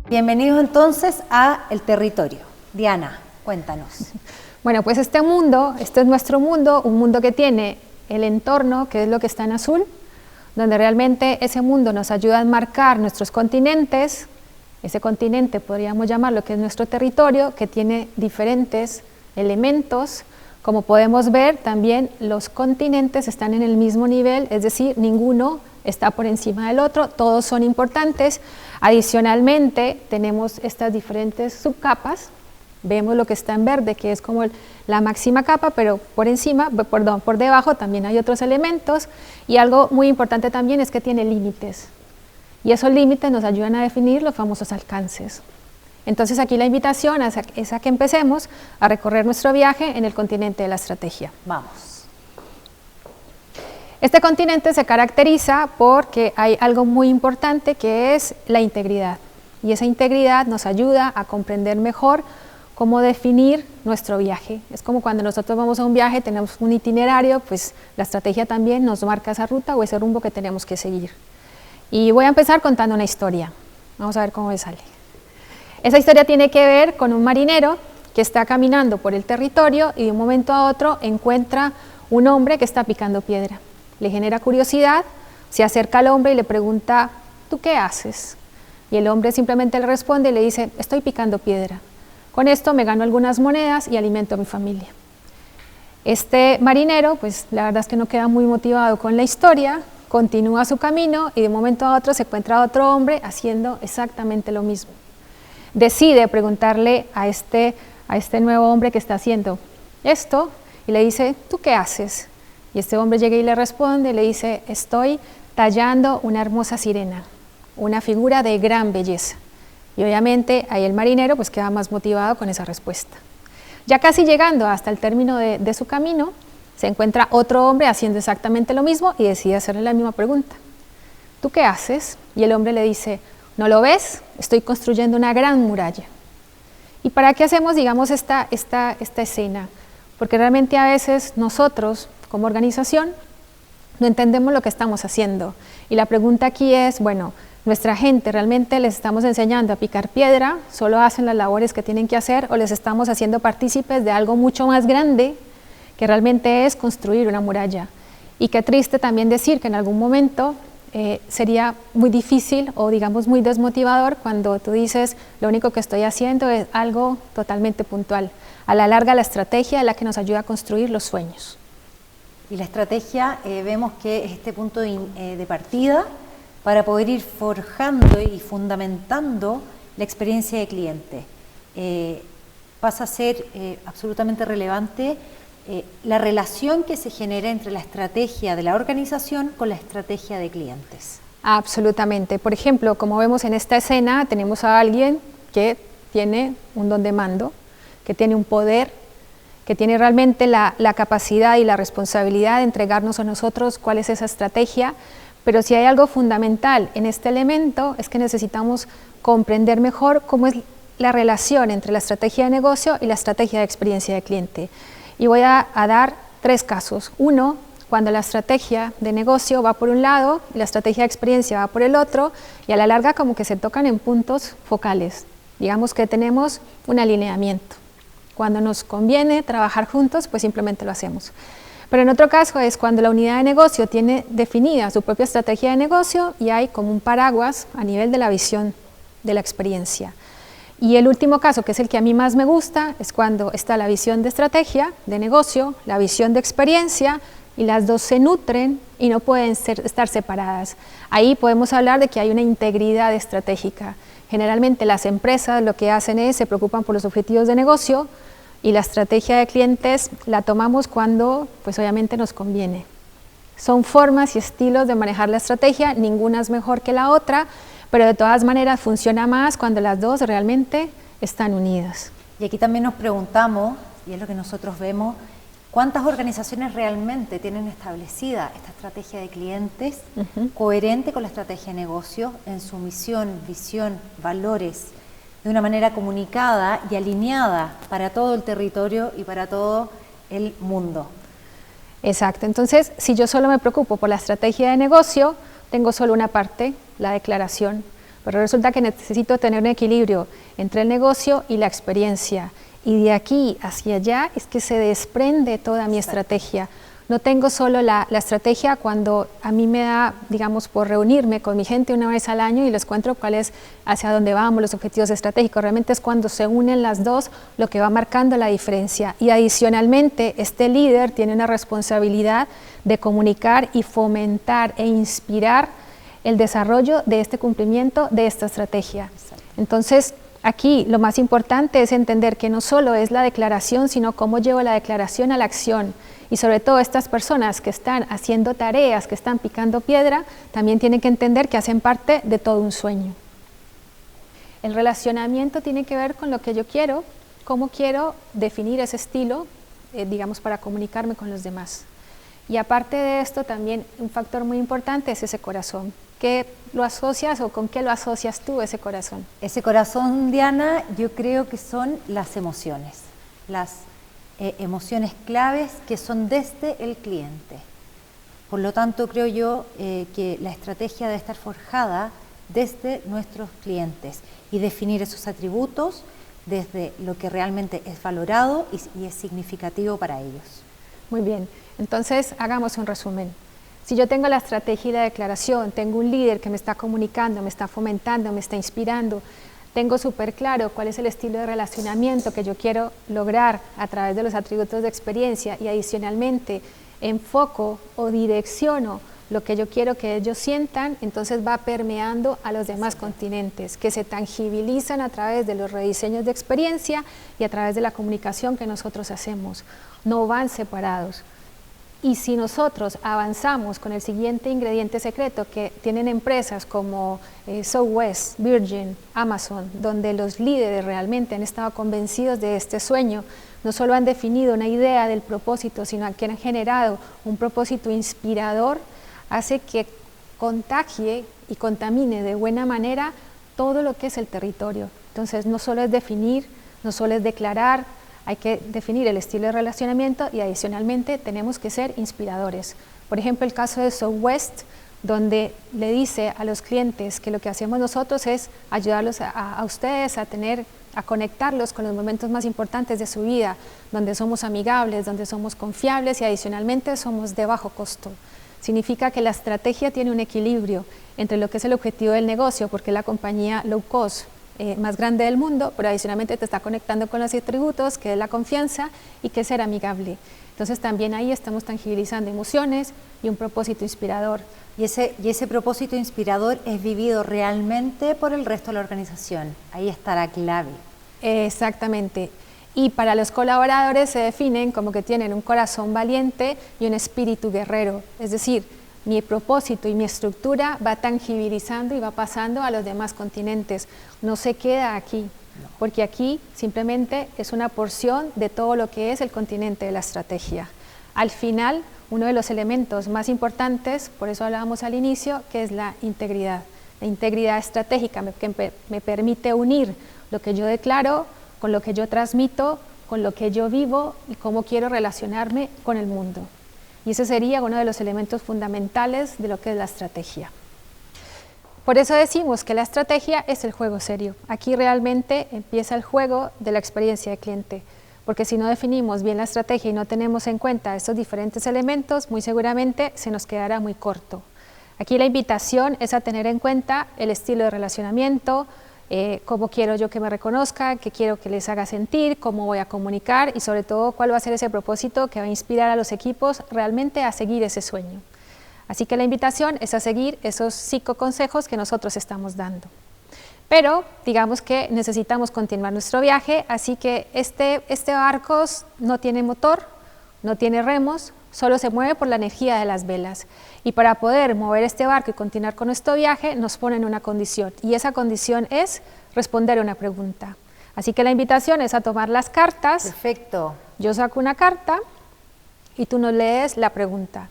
Bienvenidos entonces a El Territorio. Diana, cuéntanos. Bueno, pues este es nuestro mundo, un mundo que tiene el entorno, que es lo que está en azul, donde realmente ese mundo nos ayuda a enmarcar nuestros continentes. Ese continente podríamos llamarlo que es nuestro territorio, que tiene diferentes elementos. Como podemos ver, también los continentes están en el mismo nivel, es decir, ninguno está por encima del otro, todos son importantes. Adicionalmente, tenemos estas diferentes subcapas. Vemos lo que está en verde, que es como la máxima capa, pero por debajo también hay otros elementos. Y algo muy importante también es que tiene límites. Y esos límites nos ayudan a definir los famosos alcances. Entonces aquí la invitación es a que empecemos a recorrer nuestro viaje en el continente de la estrategia. Vamos. Este continente se caracteriza porque hay algo muy importante que es la integridad. Y esa integridad nos ayuda a comprender mejor cómo definir nuestro viaje. Es como cuando nosotros vamos a un viaje, tenemos un itinerario, pues la estrategia también nos marca esa ruta o ese rumbo que tenemos que seguir. Y voy a empezar contando una historia. Vamos a ver cómo me sale. Esa historia tiene que ver con un marinero que está caminando por el territorio y de un momento a otro encuentra un hombre que está picando piedra. Le genera curiosidad, se acerca al hombre y le pregunta, ¿tú qué haces? Y el hombre simplemente le responde y le dice, estoy picando piedra. Con esto me gano algunas monedas y alimento a mi familia. Este marinero, pues la verdad es que no queda muy motivado con la historia, continúa su camino y de un momento a otro se encuentra otro hombre haciendo exactamente lo mismo. Decide preguntarle a este nuevo hombre que está haciendo esto y le dice, ¿tú qué haces? Y este hombre llega y le responde, le dice, estoy tallando una hermosa sirena, una figura de gran belleza. Y obviamente ahí el marinero pues queda más motivado con esa respuesta. Ya casi llegando hasta el término de su camino, se encuentra otro hombre haciendo exactamente lo mismo y decide hacerle la misma pregunta. ¿Tú qué haces? Y el hombre le dice, ¿no lo ves? Estoy construyendo una gran muralla. ¿Y para qué hacemos, digamos, esta escena? Porque realmente a veces nosotros, como organización, no entendemos lo que estamos haciendo. Y la pregunta aquí es, bueno, nuestra gente, ¿realmente les estamos enseñando a picar piedra? ¿Solo hacen las labores que tienen que hacer? ¿O les estamos haciendo partícipes de algo mucho más grande que realmente es construir una muralla? Y qué triste también decir que en algún momento sería muy difícil o digamos muy desmotivador cuando tú dices lo único que estoy haciendo es algo totalmente puntual. A la larga la estrategia es la que nos ayuda a construir los sueños. Y la estrategia vemos que es este punto de partida para poder ir forjando y fundamentando la experiencia de cliente. Pasa a ser absolutamente relevante la relación que se genera entre la estrategia de la organización con la estrategia de clientes. Absolutamente. Por ejemplo, como vemos en esta escena, tenemos a alguien que tiene un don de mando, que tiene un poder, que tiene realmente la capacidad y la responsabilidad de entregarnos a nosotros cuál es esa estrategia, pero si hay algo fundamental en este elemento es que necesitamos comprender mejor cómo es la relación entre la estrategia de negocio y la estrategia de experiencia de cliente. Y voy a dar 3 casos. Uno, cuando la estrategia de negocio va por un lado y la estrategia de experiencia va por el otro y a la larga como que se tocan en puntos focales. Digamos que tenemos un alineamiento. Cuando nos conviene trabajar juntos, pues simplemente lo hacemos. Pero en otro caso es cuando la unidad de negocio tiene definida su propia estrategia de negocio y hay como un paraguas a nivel de la visión de la experiencia. Y el último caso, que es el que a mí más me gusta, es cuando está la visión de estrategia, de negocio, la visión de experiencia y las dos se nutren y no pueden estar separadas. Ahí podemos hablar de que hay una integridad estratégica. Generalmente las empresas lo que hacen es se preocupan por los objetivos de negocio y la estrategia de clientes la tomamos cuando pues obviamente nos conviene. Son formas y estilos de manejar la estrategia, ninguna es mejor que la otra, pero de todas maneras funciona más cuando las dos realmente están unidas. Y aquí también nos preguntamos, y es lo que nosotros vemos, ¿cuántas organizaciones realmente tienen establecida esta estrategia de clientes coherente con la estrategia de negocio en su misión, visión, valores, de una manera comunicada y alineada para todo el territorio y para todo el mundo? Exacto, entonces si yo solo me preocupo por la estrategia de negocio, tengo solo una parte, la declaración, pero resulta que necesito tener un equilibrio entre el negocio y la experiencia. Y de aquí hacia allá es que se desprende toda mi estrategia. No tengo solo la estrategia cuando a mí me da, digamos, por reunirme con mi gente una vez al año y les cuento cuál es hacia dónde vamos, los objetivos estratégicos. Realmente es cuando se unen las dos lo que va marcando la diferencia. Y adicionalmente, este líder tiene una responsabilidad de comunicar y fomentar e inspirar el desarrollo de este cumplimiento de esta estrategia. Entonces, aquí lo más importante es entender que no solo es la declaración, sino cómo llevo la declaración a la acción. Y sobre todo estas personas que están haciendo tareas, que están picando piedra, también tienen que entender que hacen parte de todo un sueño. El relacionamiento tiene que ver con lo que yo quiero, cómo quiero definir ese estilo, digamos, para comunicarme con los demás. Y aparte de esto, también un factor muy importante es ese corazón. ¿Qué lo asocias o con qué lo asocias tú, ese corazón? Ese corazón, Diana, yo creo que son las emociones, emociones claves que son desde el cliente. Por lo tanto, creo yo que la estrategia debe estar forjada desde nuestros clientes y definir esos atributos desde lo que realmente es valorado y es significativo para ellos. Muy bien, entonces hagamos un resumen. Si yo tengo la estrategia y la declaración, tengo un líder que me está comunicando, me está fomentando, me está inspirando, tengo súper claro cuál es el estilo de relacionamiento que yo quiero lograr a través de los atributos de experiencia y adicionalmente enfoco o direcciono lo que yo quiero que ellos sientan, entonces va permeando a los demás continentes, que se tangibilizan a través de los rediseños de experiencia y a través de la comunicación que nosotros hacemos. No van separados. Y si nosotros avanzamos con el siguiente ingrediente secreto que tienen empresas como Southwest, Virgin, Amazon, donde los líderes realmente han estado convencidos de este sueño, no solo han definido una idea del propósito, sino que han generado un propósito inspirador, hace que contagie y contamine de buena manera todo lo que es el territorio. Entonces no solo es definir, no solo es declarar, hay que definir el estilo de relacionamiento y adicionalmente tenemos que ser inspiradores. Por ejemplo, el caso de Southwest, donde le dice a los clientes que lo que hacemos nosotros es ayudarlos a ustedes a conectarlos con los momentos más importantes de su vida, donde somos amigables, donde somos confiables y adicionalmente somos de bajo costo. Significa que la estrategia tiene un equilibrio entre lo que es el objetivo del negocio, porque es la compañía low cost más grande del mundo, pero adicionalmente te está conectando con los atributos, que es la confianza y que es ser amigable. Entonces también ahí estamos tangibilizando emociones y un propósito inspirador. Y ese propósito inspirador es vivido realmente por el resto de la organización. Ahí está la clave. Exactamente. Y para los colaboradores se definen como que tienen un corazón valiente y un espíritu guerrero. Es decir, mi propósito y mi estructura va tangibilizando y va pasando a los demás continentes. No se queda aquí, porque aquí simplemente es una porción de todo lo que es el continente de la estrategia. Al final, uno de los elementos más importantes, por eso hablábamos al inicio, que es la integridad. La integridad estratégica que me permite unir lo que yo declaro con lo que yo transmito, con lo que yo vivo y cómo quiero relacionarme con el mundo. Y ese sería uno de los elementos fundamentales de lo que es la estrategia. Por eso decimos que la estrategia es el juego serio. Aquí realmente empieza el juego de la experiencia de cliente, porque si no definimos bien la estrategia y no tenemos en cuenta estos diferentes elementos, muy seguramente se nos quedará muy corto. Aquí la invitación es a tener en cuenta el estilo de relacionamiento, cómo quiero yo que me reconozca, qué quiero que les haga sentir, cómo voy a comunicar y sobre todo cuál va a ser ese propósito que va a inspirar a los equipos realmente a seguir ese sueño. Así que la invitación es a seguir esos 5 consejos que nosotros estamos dando. Pero digamos que necesitamos continuar nuestro viaje, así que este barco no tiene motor, no tiene remos, solo se mueve por la energía de las velas. Y para poder mover este barco y continuar con nuestro viaje, nos ponen una condición. Y esa condición es responder una pregunta. Así que la invitación es a tomar las cartas. Perfecto. Yo saco una carta y tú nos lees la pregunta.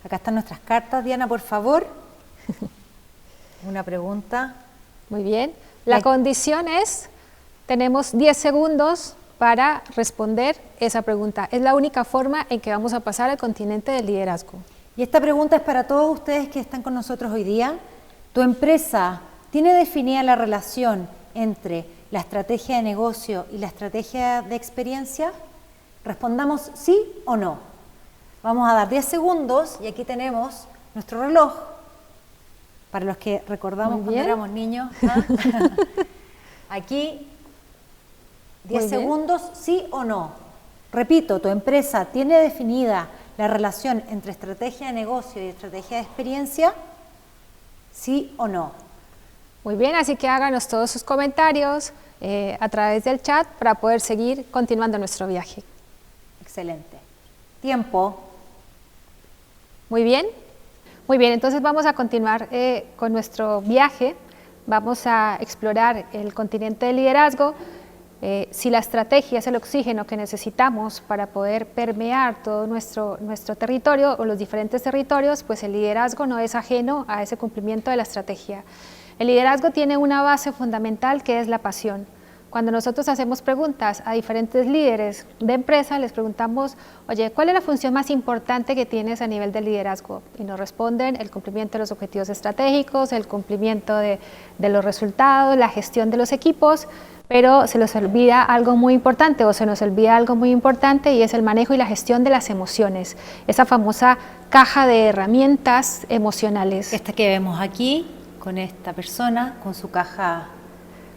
Acá están nuestras cartas, Diana, por favor. Una pregunta. Muy bien. La condición es, tenemos 10 segundos para responder esa pregunta. Es la única forma en que vamos a pasar al continente del liderazgo. Y esta pregunta es para todos ustedes que están con nosotros hoy día. ¿Tu empresa ¿Tiene definida la relación entre la estrategia de negocio y la estrategia de experiencia? Respondamos sí o no. Vamos a dar 10 segundos y aquí tenemos nuestro reloj. Para los que recordamos cuando éramos niños. Aquí 10 segundos, sí o no. Repito, ¿tu empresa tiene definida la relación entre estrategia de negocio y estrategia de experiencia? ¿Sí o no? Muy bien, así que háganos todos sus comentarios a través del chat para poder seguir continuando nuestro viaje. Excelente. Tiempo. Muy bien, entonces vamos a continuar con nuestro viaje. Vamos a explorar el continente del liderazgo. Si la estrategia es el oxígeno que necesitamos para poder permear todo nuestro territorio o los diferentes territorios, pues el liderazgo no es ajeno a ese cumplimiento de la estrategia. El liderazgo tiene una base fundamental que es la pasión. Cuando nosotros hacemos preguntas a diferentes líderes de empresa, les preguntamos, oye, ¿cuál es la función más importante que tienes a nivel de liderazgo? Y nos responden el cumplimiento de los objetivos estratégicos, el cumplimiento de los resultados, la gestión de los equipos, pero se les olvida algo muy importante o se nos olvida algo muy importante y es el manejo y la gestión de las emociones, esa famosa caja de herramientas emocionales. Esta que vemos aquí, con esta persona, con su caja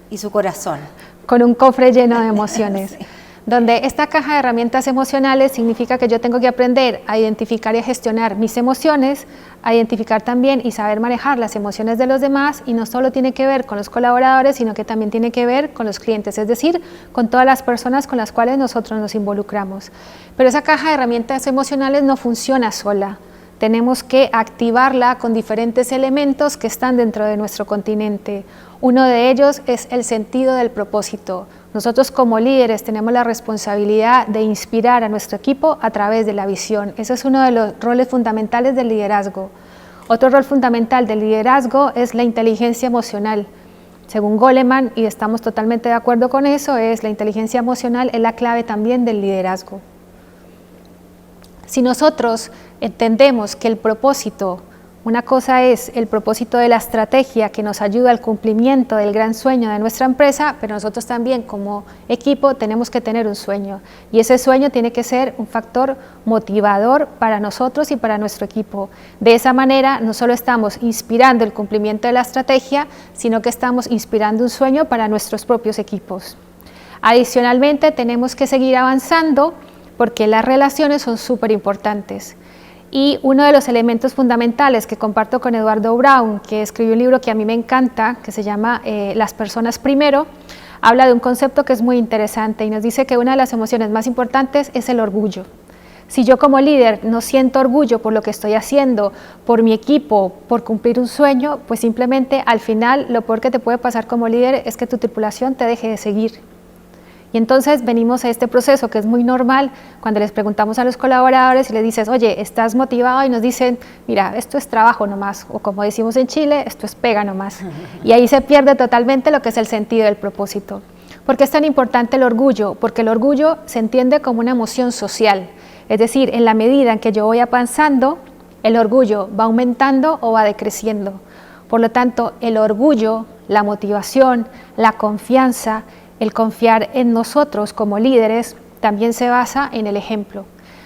y su corazón. Con un cofre lleno de emociones. Sí. Donde esta caja de herramientas emocionales significa que yo tengo que aprender a identificar y a gestionar mis emociones, a identificar también y saber manejar las emociones de los demás, y no solo tiene que ver con los colaboradores, sino que también tiene que ver con los clientes, es decir, con todas las personas con las cuales nosotros nos involucramos. Pero esa caja de herramientas emocionales no funciona sola. Tenemos que activarla con diferentes elementos que están dentro de nuestro continente. Uno de ellos es el sentido del propósito. Nosotros como líderes tenemos la responsabilidad de inspirar a nuestro equipo a través de la visión. Ese es uno de los roles fundamentales del liderazgo. Otro rol fundamental del liderazgo es la inteligencia emocional. Según Goleman, y estamos totalmente de acuerdo con eso, la inteligencia emocional es la clave también del liderazgo. Si nosotros entendemos que el propósito, una cosa es el propósito de la estrategia que nos ayuda al cumplimiento del gran sueño de nuestra empresa, pero nosotros también como equipo tenemos que tener un sueño, y ese sueño tiene que ser un factor motivador para nosotros y para nuestro equipo. De esa manera no solo estamos inspirando el cumplimiento de la estrategia, sino que estamos inspirando un sueño para nuestros propios equipos. Adicionalmente, tenemos que seguir avanzando porque las relaciones son súper importantes. Y uno de los elementos fundamentales que comparto con Eduardo Brown, que escribió un libro que a mí me encanta, que se llama Las personas primero, habla de un concepto que es muy interesante y nos dice que una de las emociones más importantes es el orgullo. Si yo como líder no siento orgullo por lo que estoy haciendo, por mi equipo, por cumplir un sueño, pues simplemente al final lo peor que te puede pasar como líder es que tu tripulación te deje de seguir. Y entonces venimos a este proceso que es muy normal cuando les preguntamos a los colaboradores y les dices, oye, ¿estás motivado? Y nos dicen, mira, esto es trabajo nomás, o como decimos en Chile, esto es pega nomás. Y ahí se pierde totalmente lo que es el sentido del propósito. ¿Por qué es tan importante el orgullo? Porque el orgullo se entiende como una emoción social. Es decir, en la medida en que yo voy avanzando, el orgullo va aumentando o va decreciendo. Por lo tanto, el orgullo, la motivación, la confianza, el confiar en nosotros como líderes también se basa en el ejemplo.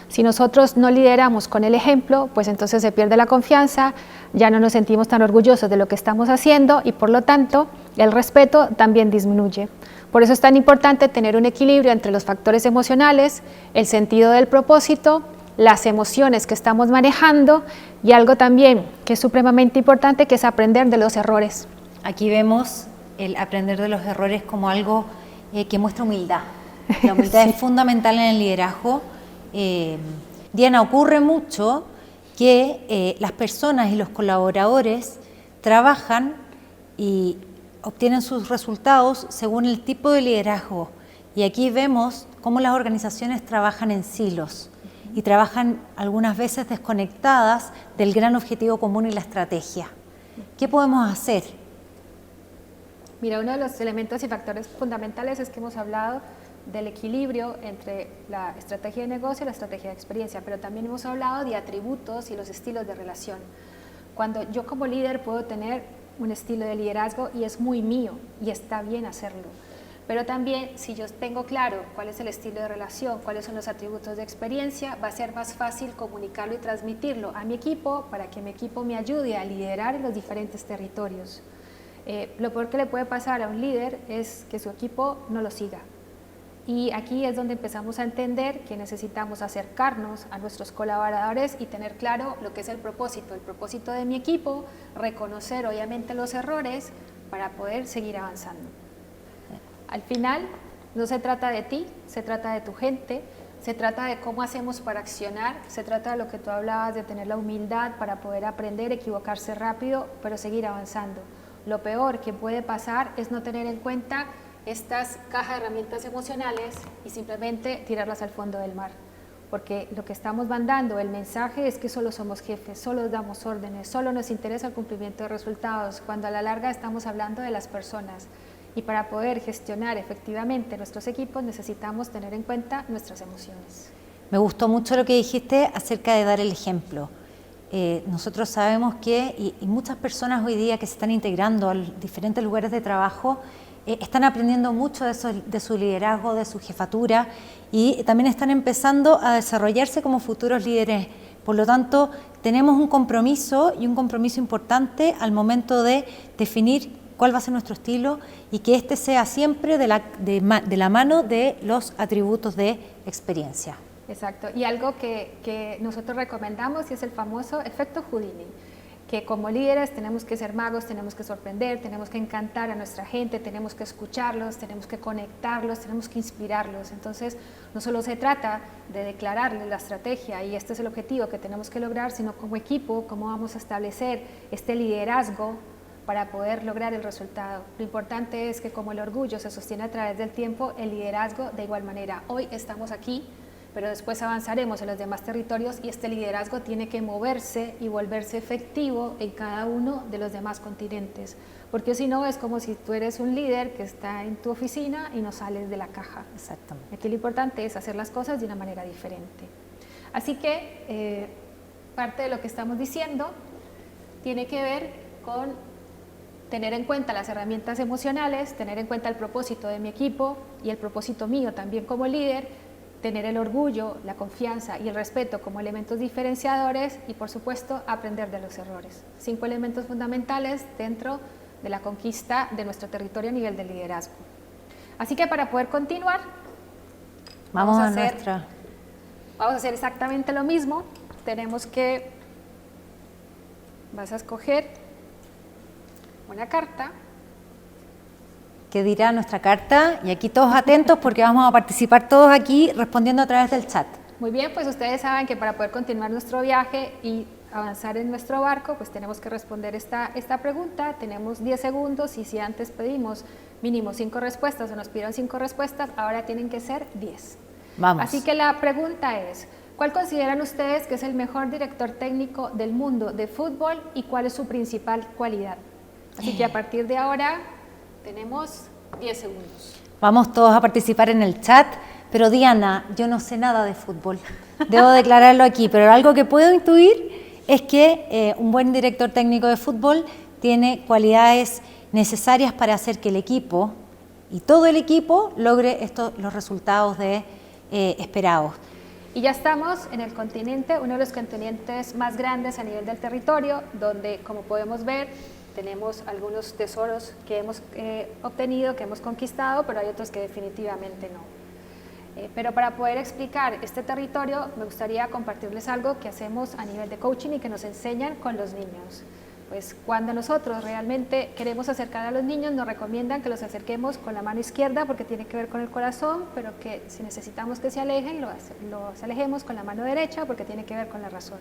Si nosotros no lideramos con el ejemplo, pues entonces se pierde la confianza, ya no nos sentimos tan orgullosos de lo que estamos haciendo y por lo tanto el respeto también disminuye. Por eso es tan importante tener un equilibrio entre los factores emocionales, el sentido del propósito, las emociones que estamos manejando y algo también que es supremamente importante, que es aprender de los errores. Aquí vemos el aprender de los errores como algo que muestra humildad. La humildad es fundamental en el liderazgo. Diana, ocurre mucho que las personas y los colaboradores trabajan y obtienen sus resultados según el tipo de liderazgo. Y aquí vemos cómo las organizaciones trabajan en silos y trabajan algunas veces desconectadas del gran objetivo común y la estrategia. ¿Qué podemos hacer? Mira, uno de los elementos y factores fundamentales es que hemos hablado del equilibrio entre la estrategia de negocio y la estrategia de experiencia, pero también hemos hablado de atributos y los estilos de relación. Cuando yo como líder puedo tener un estilo de liderazgo y es muy mío y está bien hacerlo. Pero también si yo tengo claro cuál es el estilo de relación, cuáles son los atributos de experiencia, va a ser más fácil comunicarlo y transmitirlo a mi equipo para que mi equipo me ayude a liderar en los diferentes territorios. Lo peor que le puede pasar a un líder es que su equipo no lo siga. Y aquí es donde empezamos a entender que necesitamos acercarnos a nuestros colaboradores y tener claro lo que es el propósito de mi equipo, reconocer obviamente los errores para poder seguir avanzando. Al final no se trata de ti, se trata de tu gente, se trata de cómo hacemos para accionar, se trata de lo que tú hablabas de tener la humildad para poder aprender, equivocarse rápido, pero seguir avanzando. Lo peor que puede pasar es no tener en cuenta estas cajas de herramientas emocionales y simplemente tirarlas al fondo del mar, porque lo que estamos mandando, el mensaje es que solo somos jefes, solo damos órdenes, solo nos interesa el cumplimiento de resultados, cuando a la larga estamos hablando de las personas. Y para poder gestionar efectivamente nuestros equipos necesitamos tener en cuenta nuestras emociones. Me gustó mucho lo que dijiste acerca de dar el ejemplo. Nosotros sabemos que, y muchas personas hoy día que se están integrando a diferentes lugares de trabajo, están aprendiendo mucho de su liderazgo, de su jefatura, y también están empezando a desarrollarse como futuros líderes. Por lo tanto, tenemos un compromiso importante al momento de definir cuál va a ser nuestro estilo y que este sea siempre de la mano de los atributos de experiencia. Exacto, y algo que nosotros recomendamos y es el famoso efecto Houdini, que como líderes tenemos que ser magos, tenemos que sorprender, tenemos que encantar a nuestra gente, tenemos que escucharlos, tenemos que conectarlos, tenemos que inspirarlos. Entonces, no solo se trata de declararles la estrategia y este es el objetivo que tenemos que lograr, sino como equipo, cómo vamos a establecer este liderazgo para poder lograr el resultado. Lo importante es que como el orgullo se sostiene a través del tiempo, el liderazgo de igual manera. Hoy estamos aquí, pero después avanzaremos en los demás territorios y este liderazgo tiene que moverse y volverse efectivo en cada uno de los demás continentes, porque si no es como si tú eres un líder que está en tu oficina y no sales de la caja. Exactamente. Aquí lo importante es hacer las cosas de una manera diferente. Así que parte de lo que estamos diciendo tiene que ver con tener en cuenta las herramientas emocionales, tener en cuenta el propósito de mi equipo y el propósito mío también como líder, tener el orgullo, la confianza y el respeto como elementos diferenciadores y, por supuesto, aprender de los errores. 5 elementos fundamentales dentro de la conquista de nuestro territorio a nivel de liderazgo. Así que para poder continuar, vamos a hacer exactamente lo mismo. Tenemos que, vas a escoger una carta. ¿Qué dirá nuestra carta? Y aquí todos atentos porque vamos a participar todos aquí respondiendo a través del chat. Muy bien, pues ustedes saben que para poder continuar nuestro viaje y avanzar en nuestro barco, pues tenemos que responder esta pregunta. Tenemos 10 segundos y si antes pedimos mínimo 5 respuestas o nos pidieron 5 respuestas, ahora tienen que ser 10. Vamos. Así que la pregunta es, ¿cuál consideran ustedes que es el mejor director técnico del mundo de fútbol y cuál es su principal cualidad? Así que a partir de ahora tenemos 10 segundos. Vamos todos a participar en el chat, pero Diana, yo no sé nada de fútbol, debo declararlo aquí, pero algo que puedo intuir es que un buen director técnico de fútbol tiene cualidades necesarias para hacer que el equipo y todo el equipo logre los resultados esperados. Y ya estamos en el continente, uno de los continentes más grandes a nivel del territorio, donde, como podemos ver, tenemos algunos tesoros que hemos obtenido, que hemos conquistado, pero hay otros que definitivamente no. Pero para poder explicar este territorio, me gustaría compartirles algo que hacemos a nivel de coaching y que nos enseñan con los niños. Pues cuando nosotros realmente queremos acercar a los niños, nos recomiendan que los acerquemos con la mano izquierda porque tiene que ver con el corazón, pero que si necesitamos que se alejen, los alejemos con la mano derecha porque tiene que ver con la razón.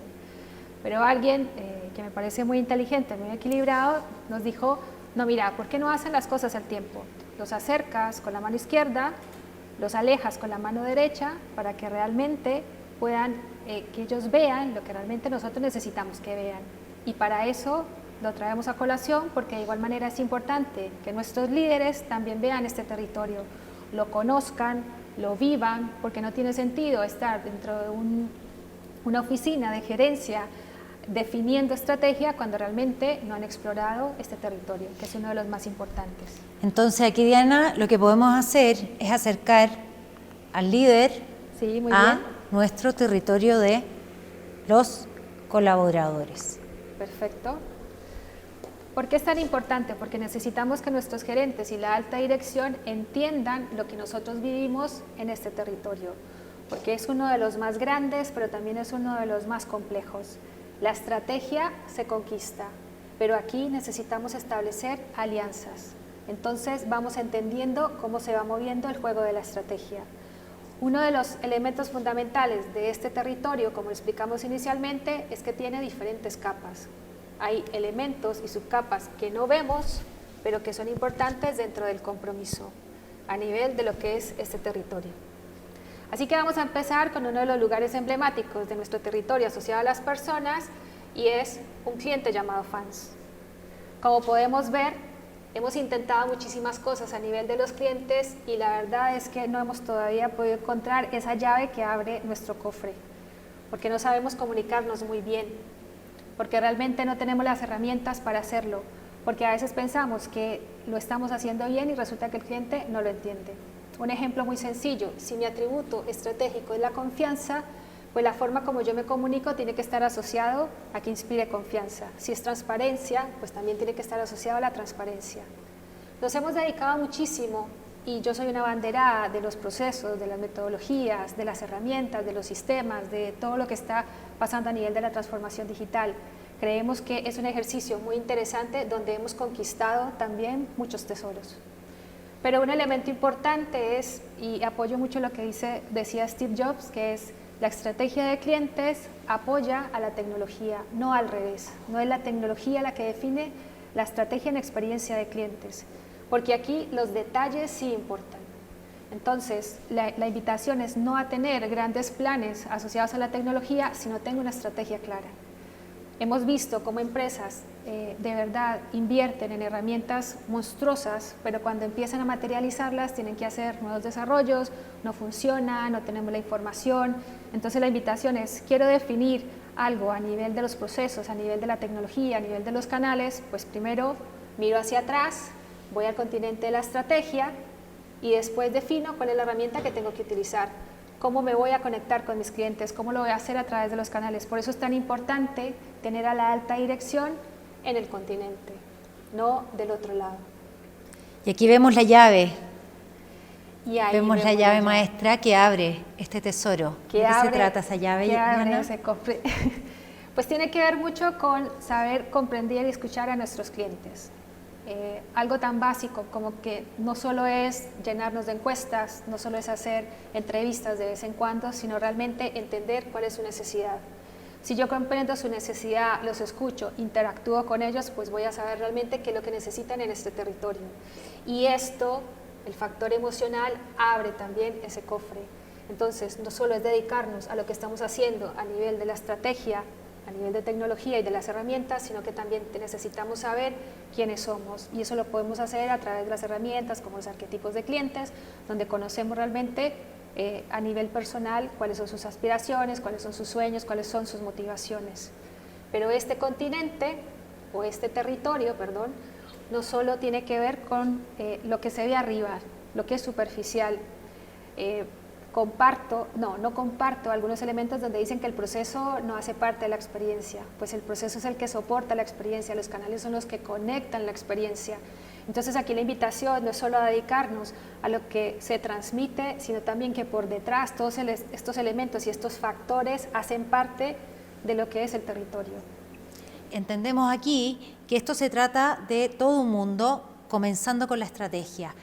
Pero alguien que me parece muy inteligente, muy equilibrado, nos dijo, no, mira, ¿por qué no hacen las cosas al tiempo? Los acercas con la mano izquierda, los alejas con la mano derecha para que realmente puedan, que ellos vean lo que realmente nosotros necesitamos que vean. Y para eso lo traemos a colación porque de igual manera es importante que nuestros líderes también vean este territorio, lo conozcan, lo vivan, porque no tiene sentido estar dentro de una oficina de gerencia definiendo estrategia cuando realmente no han explorado este territorio, que es uno de los más importantes. Entonces aquí, Diana, lo que podemos hacer es acercar al líder Sí, muy a bien. nuestro territorio de los colaboradores. Perfecto. ¿Por qué es tan importante? Porque necesitamos que nuestros gerentes y la alta dirección entiendan lo que nosotros vivimos en este territorio, porque es uno de los más grandes, pero también es uno de los más complejos. La estrategia se conquista, pero aquí necesitamos establecer alianzas. Entonces vamos entendiendo cómo se va moviendo el juego de la estrategia. Uno de los elementos fundamentales de este territorio, como explicamos inicialmente, es que tiene diferentes capas. Hay elementos y subcapas que no vemos, pero que son importantes dentro del compromiso, a nivel de lo que es este territorio. Así que vamos a empezar con uno de los lugares emblemáticos de nuestro territorio asociado a las personas, y es un cliente llamado fans. Como podemos ver, hemos intentado muchísimas cosas a nivel de los clientes y la verdad es que no hemos todavía podido encontrar esa llave que abre nuestro cofre, porque no sabemos comunicarnos muy bien, porque realmente no tenemos las herramientas para hacerlo, porque a veces pensamos que lo estamos haciendo bien y resulta que el cliente no lo entiende. Un ejemplo muy sencillo: si mi atributo estratégico es la confianza, pues la forma como yo me comunico tiene que estar asociado a que inspire confianza. Si es transparencia, pues también tiene que estar asociado a la transparencia. Nos hemos dedicado muchísimo, y yo soy una abanderada de los procesos, de las metodologías, de las herramientas, de los sistemas, de todo lo que está pasando a nivel de la transformación digital. Creemos que es un ejercicio muy interesante donde hemos conquistado también muchos tesoros. Pero un elemento importante es, y apoyo mucho lo que decía Steve Jobs, que es: la estrategia de clientes apoya a la tecnología, no al revés. No es la tecnología la que define la estrategia en experiencia de clientes, porque aquí los detalles sí importan. Entonces, la invitación es no a tener grandes planes asociados a la tecnología, sino tengo una estrategia clara. Hemos visto cómo empresas de verdad invierten en herramientas monstruosas, pero cuando empiezan a materializarlas tienen que hacer nuevos desarrollos, no funciona, no tenemos la información. Entonces la invitación es: quiero definir algo a nivel de los procesos, a nivel de la tecnología, a nivel de los canales, pues primero miro hacia atrás, voy al continente de la estrategia y después defino cuál es la herramienta que tengo que utilizar. ¿Cómo me voy a conectar con mis clientes? ¿Cómo lo voy a hacer a través de los canales? Por eso es tan importante tener a la alta dirección en el continente, no del otro lado. Y aquí vemos la llave. Y ahí vemos la llave maestra que abre este tesoro. ¿De qué se trata esa llave, Diana? Pues tiene que ver mucho con saber comprender y escuchar a nuestros clientes. Algo tan básico como que no solo es llenarnos de encuestas, no solo es hacer entrevistas de vez en cuando, sino realmente entender cuál es su necesidad. Si yo comprendo su necesidad, los escucho, interactúo con ellos, pues voy a saber realmente qué es lo que necesitan en este territorio. Y esto, el factor emocional, abre también ese cofre. Entonces, no solo es dedicarnos a lo que estamos haciendo a nivel de la estrategia, a nivel de tecnología y de las herramientas, sino que también necesitamos saber quiénes somos, y eso lo podemos hacer a través de las herramientas como los arquetipos de clientes, donde conocemos realmente a nivel personal cuáles son sus aspiraciones, cuáles son sus sueños, cuáles son sus motivaciones. Pero este continente, o este territorio, perdón, no solo tiene que ver con lo que se ve arriba, lo que es superficial. No comparto algunos elementos donde dicen que el proceso no hace parte de la experiencia, pues el proceso es el que soporta la experiencia, los canales son los que conectan la experiencia. Entonces aquí la invitación no es solo a dedicarnos a lo que se transmite, sino también que por detrás todos estos elementos y estos factores hacen parte de lo que es el territorio. Entendemos aquí que esto se trata de todo un mundo, comenzando con la estrategia.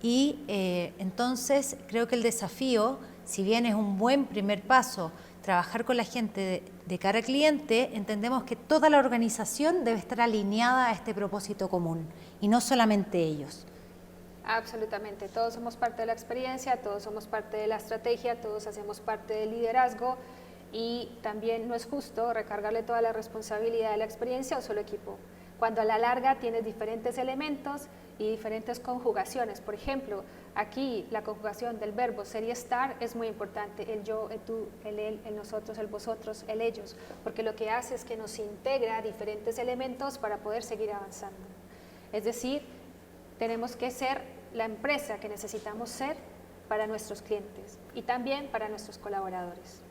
Y entonces creo que el desafío, si bien es un buen primer paso, trabajar con la gente de cara al cliente, entendemos que toda la organización debe estar alineada a este propósito común y no solamente ellos. Absolutamente, todos somos parte de la experiencia, todos somos parte de la estrategia, todos hacemos parte del liderazgo, y también no es justo recargarle toda la responsabilidad de la experiencia a un solo equipo. cuando a la larga tienes diferentes elementos y diferentes conjugaciones. Por ejemplo, aquí la conjugación del verbo ser y estar es muy importante, el yo, el tú, el él, el nosotros, el vosotros, el ellos, porque lo que hace es que nos integra diferentes elementos para poder seguir avanzando. Es decir, tenemos que ser la empresa que necesitamos ser para nuestros clientes y también para nuestros colaboradores.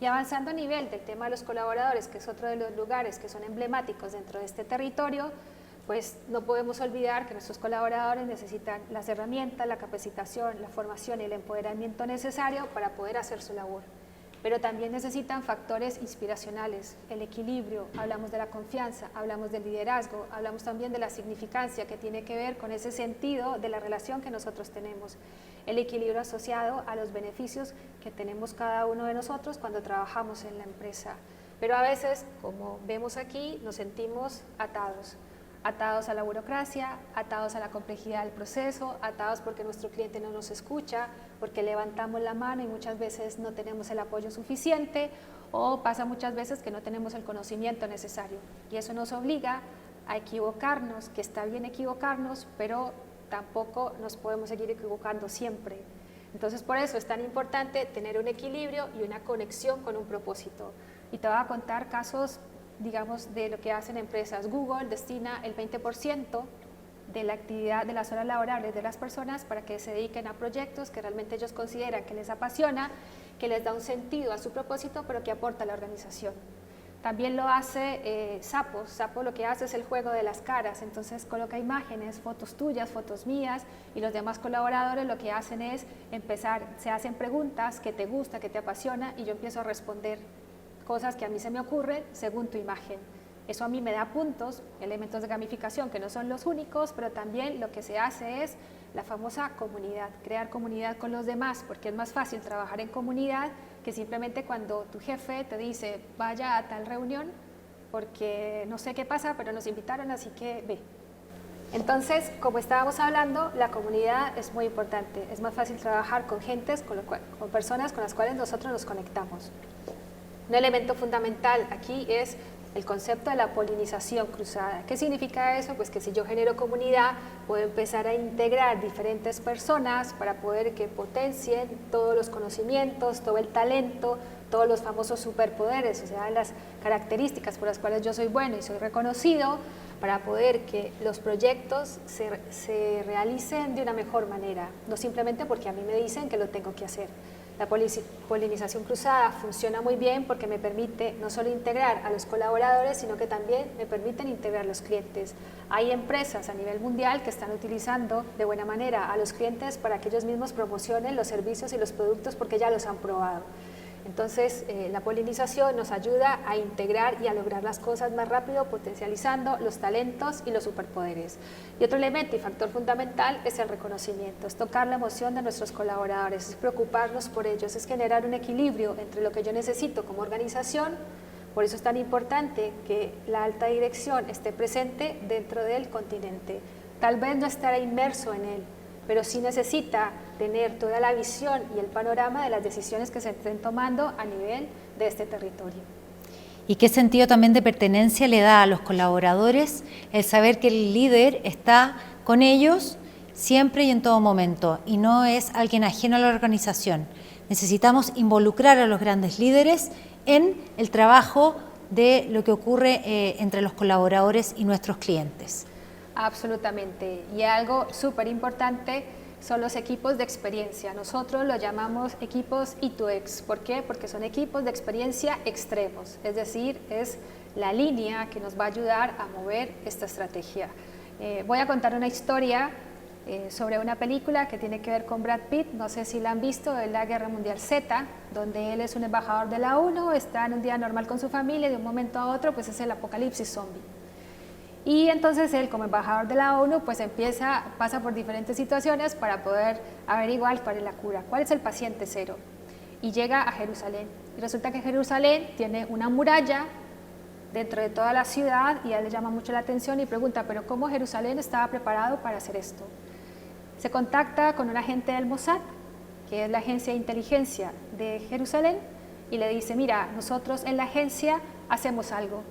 Y avanzando a nivel del tema de los colaboradores, que es otro de los lugares que son emblemáticos dentro de este territorio, pues no podemos olvidar que nuestros colaboradores necesitan las herramientas, la capacitación, la formación y el empoderamiento necesario para poder hacer su labor. Pero también necesitan factores inspiracionales, el equilibrio, hablamos de la confianza, hablamos del liderazgo, hablamos también de la significancia que tiene que ver con ese sentido de la relación que nosotros tenemos, el equilibrio asociado a los beneficios que tenemos cada uno de nosotros cuando trabajamos en la empresa. Pero a veces, como vemos aquí, nos sentimos atados a la burocracia, atados a la complejidad del proceso, atados porque nuestro cliente no nos escucha, porque levantamos la mano y muchas veces no tenemos el apoyo suficiente, o pasa muchas veces que no tenemos el conocimiento necesario. Y eso nos obliga a equivocarnos, que está bien equivocarnos, pero tampoco nos podemos seguir equivocando siempre. Entonces, por eso es tan importante tener un equilibrio y una conexión con un propósito. Y te voy a contar casos, digamos, de lo que hacen empresas. Google destina el 20% de la actividad de las horas laborables de las personas para que se dediquen a proyectos que realmente ellos consideran que les apasiona, que les da un sentido a su propósito, pero que aporta a la organización. También lo hace Zapo. Zapo lo que hace es el juego de las caras, entonces coloca imágenes, fotos tuyas, fotos mías, y los demás colaboradores lo que hacen es empezar, se hacen preguntas que te gusta, que te apasiona, y yo empiezo a responder cosas que a mí se me ocurren según tu imagen. Eso a mí me da puntos, elementos de gamificación que no son los únicos, pero también lo que se hace es la famosa comunidad, crear comunidad con los demás, porque es más fácil trabajar en comunidad que simplemente cuando tu jefe te dice vaya a tal reunión porque no sé qué pasa, pero nos invitaron, así que ve. Entonces, como estábamos hablando, la comunidad es muy importante, es más fácil trabajar con gentes, con personas con las cuales nosotros nos conectamos. Un elemento fundamental aquí es el concepto de la polinización cruzada. ¿Qué significa eso? Pues que si yo genero comunidad, puedo empezar a integrar diferentes personas para poder que potencien todos los conocimientos, todo el talento, todos los famosos superpoderes, o sea, las características por las cuales yo soy bueno y soy reconocido, para poder que los proyectos se realicen de una mejor manera, no simplemente porque a mí me dicen que lo tengo que hacer. La polinización cruzada funciona muy bien porque me permite no solo integrar a los colaboradores, sino que también me permiten integrar a los clientes. Hay empresas a nivel mundial que están utilizando de buena manera a los clientes para que ellos mismos promocionen los servicios y los productos porque ya los han probado. Entonces, la polinización nos ayuda a integrar y a lograr las cosas más rápido, potencializando los talentos y los superpoderes. Y otro elemento y factor fundamental es el reconocimiento, es tocar la emoción de nuestros colaboradores, es preocuparnos por ellos, es generar un equilibrio entre lo que yo necesito como organización. Por eso es tan importante que la alta dirección esté presente dentro del continente. Tal vez no estará inmerso en él, pero sí necesita tener toda la visión y el panorama de las decisiones que se estén tomando a nivel de este territorio. ¿Y qué sentido también de pertenencia le da a los colaboradores el saber que el líder está con ellos siempre y en todo momento y no es alguien ajeno a la organización? Necesitamos involucrar a los grandes líderes en el trabajo de lo que ocurre entre los colaboradores y nuestros clientes. Absolutamente, y algo súper importante son los equipos de experiencia. Nosotros lo llamamos equipos E2X. ¿Por qué? Porque son equipos de experiencia extremos, es decir, es la línea que nos va a ayudar a mover esta estrategia. Voy a contar una historia sobre una película que tiene que ver con Brad Pitt, no sé si la han visto, es la Guerra Mundial Z, donde él es un embajador de la ONU, está en un día normal con su familia y de un momento a otro pues es el apocalipsis zombie. Y entonces él, como embajador de la ONU, pues pasa por diferentes situaciones para poder averiguar cuál es la cura, cuál es el paciente cero. Y llega a Jerusalén. Y resulta que Jerusalén tiene una muralla dentro de toda la ciudad y a él le llama mucho la atención y pregunta, ¿pero cómo Jerusalén estaba preparado para hacer esto? Se contacta con un agente del Mossad, que es la agencia de inteligencia de Jerusalén, y le dice, mira, nosotros en la agencia hacemos algo.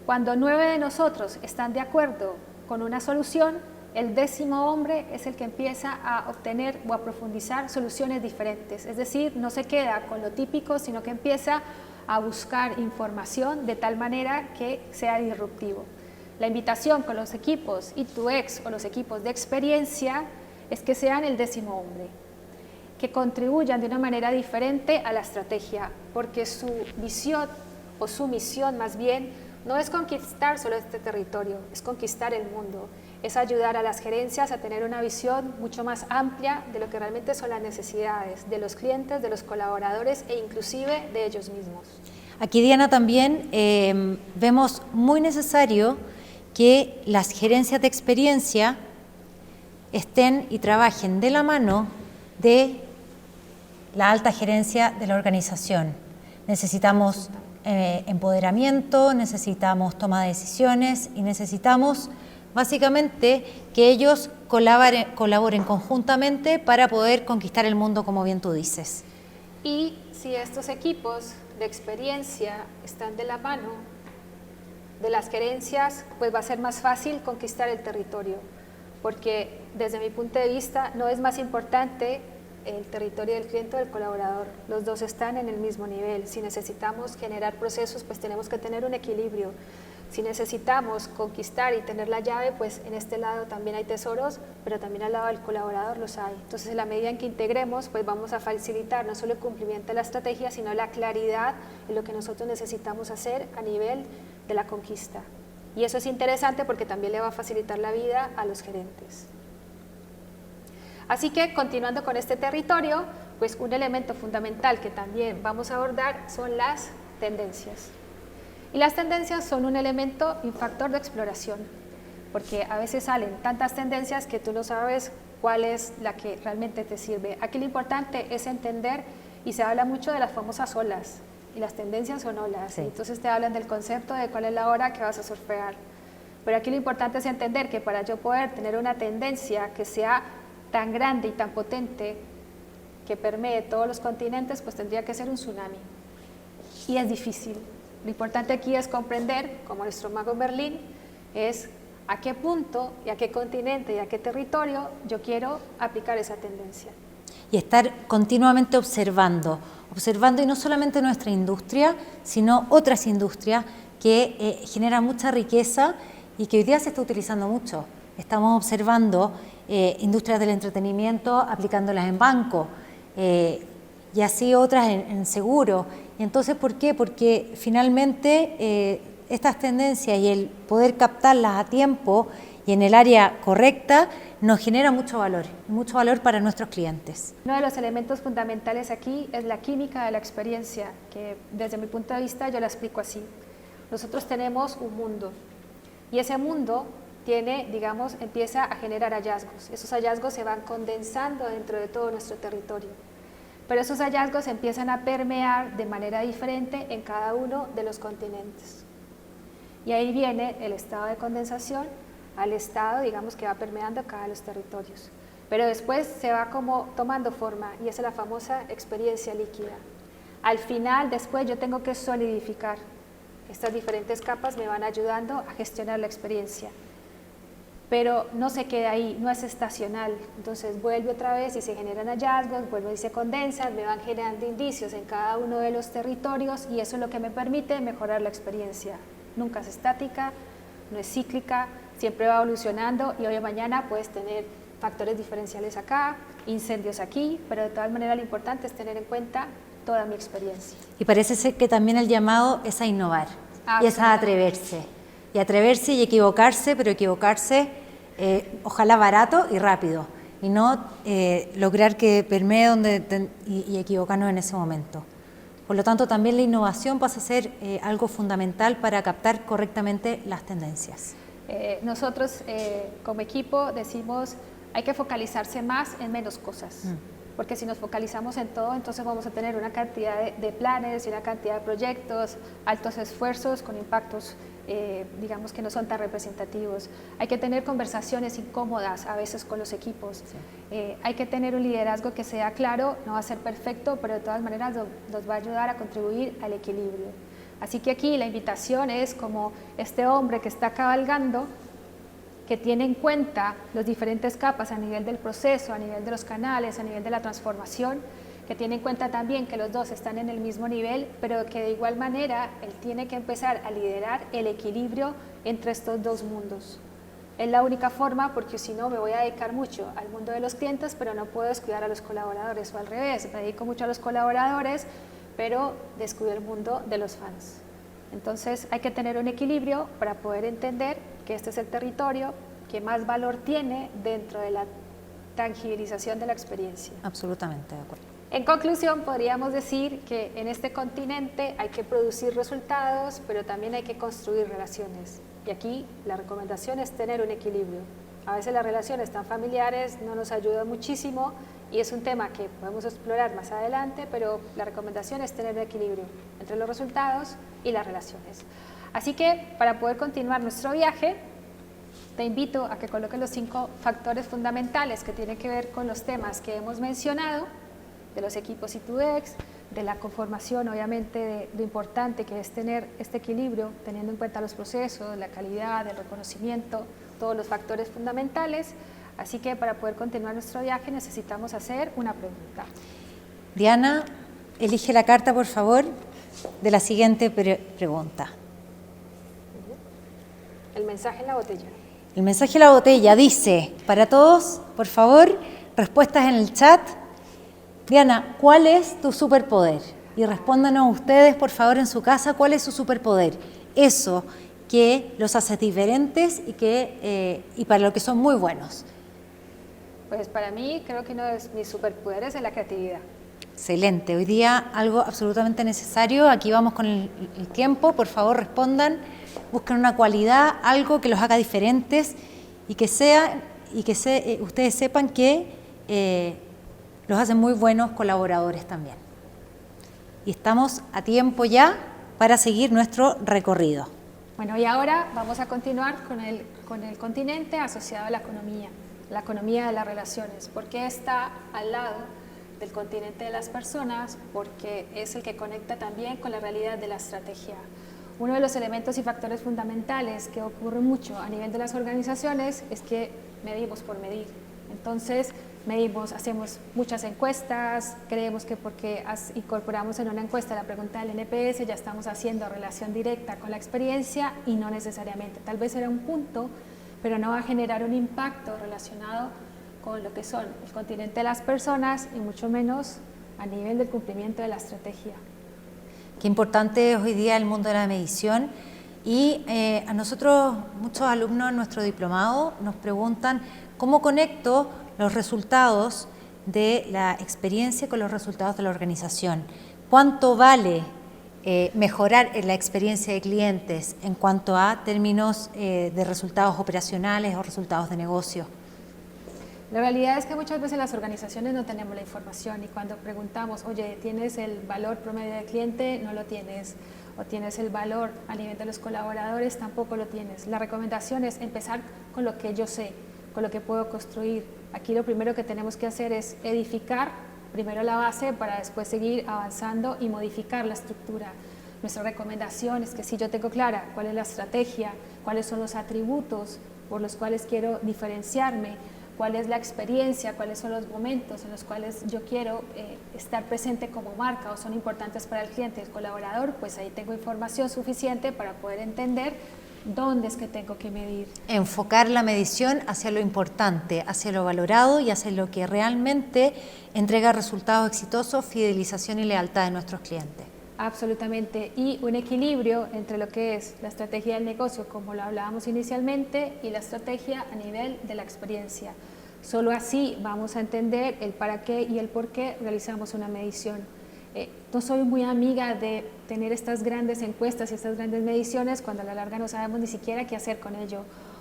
Cuando 9 de nosotros están de acuerdo con una solución, el 10º hombre es el que empieza a obtener o a profundizar soluciones diferentes. Es decir, no se queda con lo típico, sino que empieza a buscar información de tal manera que sea disruptivo. La invitación con los equipos E2X o los equipos de experiencia es que sean el 10º hombre, que contribuyan de una manera diferente a la estrategia, porque su visión o su misión más bien no es conquistar solo este territorio, es conquistar el mundo, es ayudar a las gerencias a tener una visión mucho más amplia de lo que realmente son las necesidades de los clientes, de los colaboradores e inclusive de ellos mismos. Aquí, Diana, también vemos muy necesario que las gerencias de experiencia estén y trabajen de la mano de la alta gerencia de la organización. Necesitamos empoderamiento, necesitamos toma de decisiones y necesitamos básicamente que ellos colaboren conjuntamente para poder conquistar el mundo, como bien tú dices. Y si estos equipos de experiencia están de la mano de las gerencias, pues va a ser más fácil conquistar el territorio, porque desde mi punto de vista no es más importante el territorio del cliente o del colaborador, los dos están en el mismo nivel. Si necesitamos generar procesos, pues tenemos que tener un equilibrio. Si necesitamos conquistar y tener la llave, pues en este lado también hay tesoros, pero también al lado del colaborador los hay. Entonces, en la medida en que integremos, pues vamos a facilitar no solo el cumplimiento de la estrategia, sino la claridad en lo que nosotros necesitamos hacer a nivel de la conquista. Y eso es interesante porque también le va a facilitar la vida a los gerentes. Así que, continuando con este territorio, pues un elemento fundamental que también vamos a abordar son las tendencias. Y las tendencias son un elemento, un factor de exploración, porque a veces salen tantas tendencias que tú no sabes cuál es la que realmente te sirve. Aquí lo importante es entender, y se habla mucho de las famosas olas, y las tendencias son olas, sí. Entonces te hablan del concepto de cuál es la hora que vas a surfear. Pero aquí lo importante es entender que para yo poder tener una tendencia que sea tan grande y tan potente, que permee todos los continentes, pues tendría que ser un tsunami. Y es difícil. Lo importante aquí es comprender, como nuestro mago en Berlín, es a qué punto y a qué continente y a qué territorio yo quiero aplicar esa tendencia. Y estar continuamente observando y no solamente nuestra industria, sino otras industrias que generan mucha riqueza y que hoy día se está utilizando mucho. Estamos observando industrias del entretenimiento aplicándolas en banco y así otras en seguro. Y entonces, ¿por qué? Porque finalmente estas tendencias y el poder captarlas a tiempo y en el área correcta nos genera mucho valor para nuestros clientes. Uno de los elementos fundamentales aquí es la química de la experiencia, que desde mi punto de vista yo la explico así. Nosotros tenemos un mundo y ese mundo tiene, digamos, empieza a generar hallazgos. Esos hallazgos se van condensando dentro de todo nuestro territorio. Pero esos hallazgos empiezan a permear de manera diferente en cada uno de los continentes. Y ahí viene el estado de condensación al estado, digamos, que va permeando cada uno de los territorios. Pero después se va como tomando forma y esa es la famosa experiencia líquida. Al final, después yo tengo que solidificar. Estas diferentes capas me van ayudando a gestionar la experiencia. Pero no se queda ahí, no es estacional, entonces vuelve otra vez y se generan hallazgos, vuelve y se condensan, me van generando indicios en cada uno de los territorios y eso es lo que me permite mejorar la experiencia. Nunca es estática, no es cíclica, siempre va evolucionando y hoy o mañana puedes tener factores diferenciales acá, incendios aquí, pero de todas maneras lo importante es tener en cuenta toda mi experiencia. Y parece ser que también el llamado es a innovar y es a atreverse. Y atreverse y equivocarse, pero equivocarse ojalá barato y rápido, y no lograr que permee y equivocarnos en ese momento. Por lo tanto, también la innovación pasa a ser algo fundamental para captar correctamente las tendencias. Nosotros como equipo decimos hay que focalizarse más en menos cosas. Porque si nos focalizamos en todo, entonces vamos a tener una cantidad de planes y una cantidad de proyectos, altos esfuerzos con impactos, digamos que no son tan representativos. Hay que tener conversaciones incómodas a veces con los equipos. Sí. Hay que tener un liderazgo que sea claro, no va a ser perfecto, pero de todas maneras nos va a ayudar a contribuir al equilibrio. Así que aquí la invitación es como este hombre que está cabalgando, que tiene en cuenta las diferentes capas a nivel del proceso, a nivel de los canales, a nivel de la transformación, que tiene en cuenta también que los dos están en el mismo nivel, pero que de igual manera él tiene que empezar a liderar el equilibrio entre estos dos mundos. Es la única forma, porque si no me voy a dedicar mucho al mundo de los clientes, pero no puedo descuidar a los colaboradores, o al revés, me dedico mucho a los colaboradores, pero descuido el mundo de los fans. Entonces hay que tener un equilibrio para poder entender que este es el territorio que más valor tiene dentro de la tangibilización de la experiencia. Absolutamente de acuerdo. En conclusión, podríamos decir que en este continente hay que producir resultados, pero también hay que construir relaciones. Y aquí la recomendación es tener un equilibrio. A veces las relaciones tan familiares no nos ayudan muchísimo y es un tema que podemos explorar más adelante, pero la recomendación es tener un equilibrio entre los resultados y las relaciones. Así que para poder continuar nuestro viaje, te invito a que coloques los 5 factores fundamentales que tienen que ver con los temas que hemos mencionado, de los equipos E2X, de la conformación, obviamente, de lo importante que es tener este equilibrio, teniendo en cuenta los procesos, la calidad, el reconocimiento, todos los factores fundamentales. Así que para poder continuar nuestro viaje necesitamos hacer una pregunta. Diana, elige la carta, por favor, de la siguiente pregunta. El mensaje en la botella. El mensaje en la botella dice, para todos, por favor, respuestas en el chat. Diana, ¿cuál es tu superpoder? Y respóndanos ustedes, por favor, en su casa, ¿cuál es su superpoder? Eso que los hace diferentes y para lo que son muy buenos. Pues para mí, creo que uno de mis superpoderes es la creatividad. Excelente. Hoy día algo absolutamente necesario. Aquí vamos con el tiempo. Por favor, respondan. Busquen una cualidad, algo que los haga diferentes y que ustedes sepan que los hacen muy buenos colaboradores también. Y estamos a tiempo ya para seguir nuestro recorrido. Bueno, y ahora vamos a continuar con el continente asociado a la economía de las relaciones. ¿Por qué está al lado del continente de las personas? Porque es el que conecta también con la realidad de la estrategia. Uno de los elementos y factores fundamentales que ocurre mucho a nivel de las organizaciones es que medimos por medir. Entonces, hacemos muchas encuestas, creemos que porque incorporamos en una encuesta la pregunta del NPS ya estamos haciendo relación directa con la experiencia y no necesariamente. Tal vez era un punto, pero no va a generar un impacto relacionado con lo que son el continente de las personas y mucho menos a nivel del cumplimiento de la estrategia. Qué importante es hoy día el mundo de la medición y a nosotros, muchos alumnos en nuestro diplomado nos preguntan cómo conecto los resultados de la experiencia con los resultados de la organización. ¿Cuánto vale mejorar la experiencia de clientes en cuanto a términos de resultados operacionales o resultados de negocio? La realidad es que muchas veces las organizaciones no tenemos la información y cuando preguntamos, oye, ¿tienes el valor promedio del cliente? No lo tienes. O tienes el valor a nivel de los colaboradores, tampoco lo tienes. La recomendación es empezar con lo que yo sé, con lo que puedo construir. Aquí lo primero que tenemos que hacer es edificar primero la base para después seguir avanzando y modificar la estructura. Nuestra recomendación es que si yo tengo clara cuál es la estrategia, cuáles son los atributos por los cuales quiero diferenciarme, cuál es la experiencia, cuáles son los momentos en los cuales yo quiero estar presente como marca o son importantes para el cliente y el colaborador, pues ahí tengo información suficiente para poder entender dónde es que tengo que medir. Enfocar la medición hacia lo importante, hacia lo valorado y hacia lo que realmente entrega resultados exitosos, fidelización y lealtad de nuestros clientes. Absolutamente, y un equilibrio entre lo que es la estrategia del negocio, como lo hablábamos inicialmente, y la estrategia a nivel de la experiencia. Solo así vamos a entender el para qué y el por qué realizamos una medición. No soy muy amiga de tener estas grandes encuestas y estas grandes mediciones cuando a la larga no sabemos ni siquiera qué hacer con ello.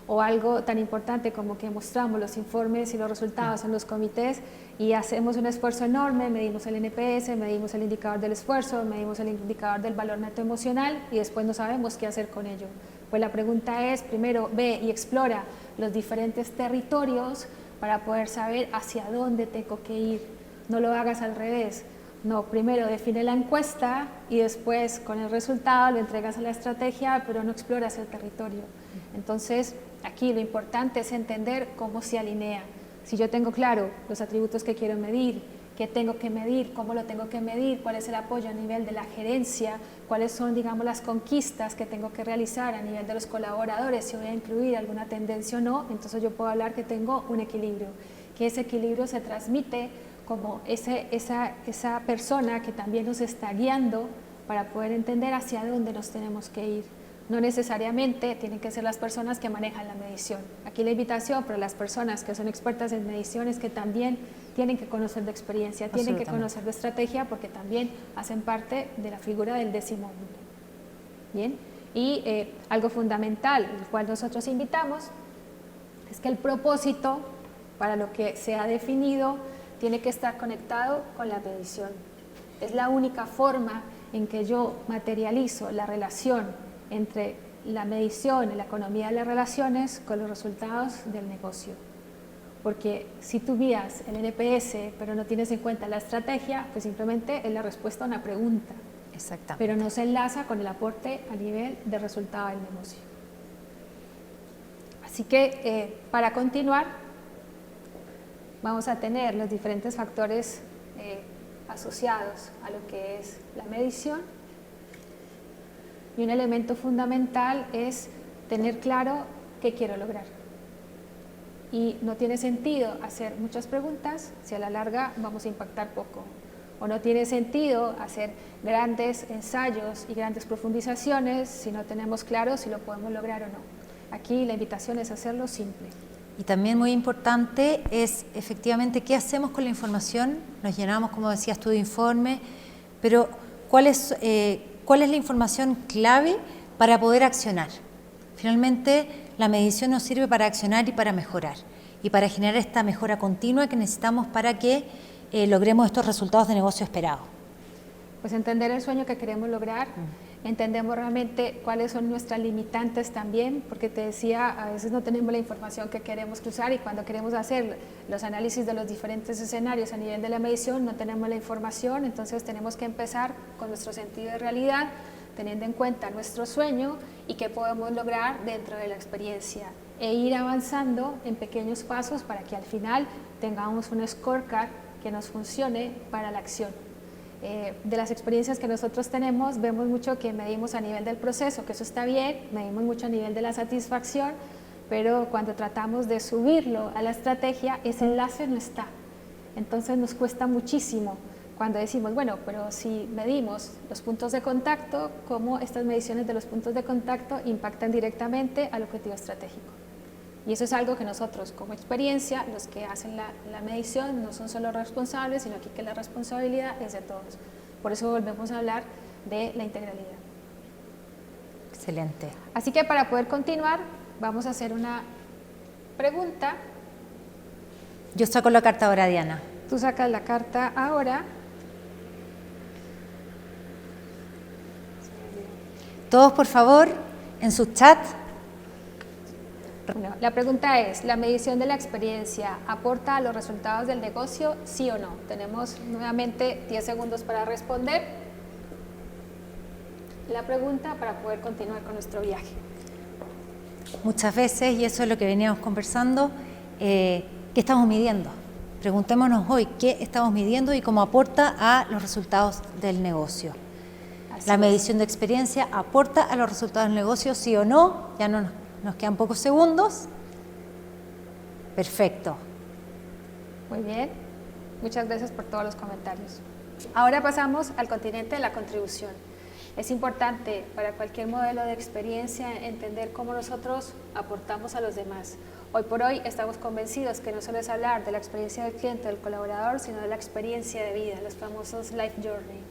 O algo tan importante como que mostramos los informes y los resultados en los comités y hacemos un esfuerzo enorme, medimos el NPS, medimos el indicador del esfuerzo, medimos el indicador del valor neto emocional y después no sabemos qué hacer con ello. Pues la pregunta es, primero, ve y explora los diferentes territorios para poder saber hacia dónde tengo que ir. No lo hagas al revés. No, primero define la encuesta y después con el resultado lo entregas a la estrategia, pero no exploras el territorio. Entonces, aquí lo importante es entender cómo se alinea. Si yo tengo claro los atributos que quiero medir, qué tengo que medir, cómo lo tengo que medir, cuál es el apoyo a nivel de la gerencia, cuáles son, digamos, las conquistas que tengo que realizar a nivel de los colaboradores, si voy a incluir alguna tendencia o no, entonces yo puedo hablar que tengo un equilibrio, que ese equilibrio se transmite como esa persona que también nos está guiando para poder entender hacia dónde nos tenemos que ir. No necesariamente tienen que ser las personas que manejan la medición. Aquí la invitación para las personas que son expertas en medición es que también tienen que conocer de experiencia, tienen que conocer de estrategia, porque también hacen parte de la figura del décimo mundo. Bien, y algo fundamental, el cual nosotros invitamos, es que el propósito para lo que se ha definido tiene que estar conectado con la medición. Es la única forma en que yo materializo la relación entre la medición y la economía de las relaciones con los resultados del negocio. Porque si tú guías el NPS pero no tienes en cuenta la estrategia, pues simplemente es la respuesta a una pregunta. Exactamente. Pero no se enlaza con el aporte a nivel de resultado del negocio. Así que para continuar, vamos a tener los diferentes factores asociados a lo que es la medición. Y un elemento fundamental es tener claro qué quiero lograr. Y no tiene sentido hacer muchas preguntas si a la larga vamos a impactar poco. O no tiene sentido hacer grandes ensayos y grandes profundizaciones si no tenemos claro si lo podemos lograr o no. Aquí la invitación es hacerlo simple. Y también muy importante es efectivamente qué hacemos con la información. Nos llenamos, como decías tú, de informe, pero ¿cuál es la información clave para poder accionar? Finalmente, la medición nos sirve para accionar y para mejorar, y para generar esta mejora continua que necesitamos para que logremos estos resultados de negocio esperados. Pues entender el sueño que queremos lograr, entendemos realmente cuáles son nuestras limitantes también, porque te decía, a veces no tenemos la información que queremos cruzar, y cuando queremos hacer los análisis de los diferentes escenarios a nivel de la medición no tenemos la información, entonces tenemos que empezar con nuestro sentido de realidad, teniendo en cuenta nuestro sueño y qué podemos lograr dentro de la experiencia, e ir avanzando en pequeños pasos para que al final tengamos un scorecard que nos funcione para la acción. De las experiencias que nosotros tenemos, vemos mucho que medimos a nivel del proceso, que eso está bien, medimos mucho a nivel de la satisfacción, pero cuando tratamos de subirlo a la estrategia, ese enlace no está. Entonces nos cuesta muchísimo cuando decimos, bueno, pero si medimos los puntos de contacto, ¿cómo estas mediciones de los puntos de contacto impactan directamente al objetivo estratégico? Y eso es algo que nosotros, como experiencia, los que hacen la medición no son solo responsables, sino que la responsabilidad es de todos. Por eso volvemos a hablar de la integralidad. Excelente. Así que para poder continuar, vamos a hacer una pregunta. Yo saco la carta ahora, Diana. Tú sacas la carta ahora. Todos, por favor, en sus chats. Bueno, la pregunta es, ¿la medición de la experiencia aporta a los resultados del negocio, sí o no? Tenemos nuevamente 10 segundos para responder la pregunta para poder continuar con nuestro viaje. Muchas veces, y eso es lo que veníamos conversando, ¿qué estamos midiendo? Preguntémonos hoy qué estamos midiendo y cómo aporta a los resultados del negocio. La medición de experiencia aporta a los resultados del negocio, sí o no. Ya no nos quedan pocos segundos. Perfecto. Muy bien. Muchas gracias por todos los comentarios. Ahora pasamos al continente de la contribución. Es importante para cualquier modelo de experiencia entender cómo nosotros aportamos a los demás. Hoy por hoy estamos convencidos que no solo es hablar de la experiencia del cliente o del colaborador, sino de la experiencia de vida, los famosos life journey,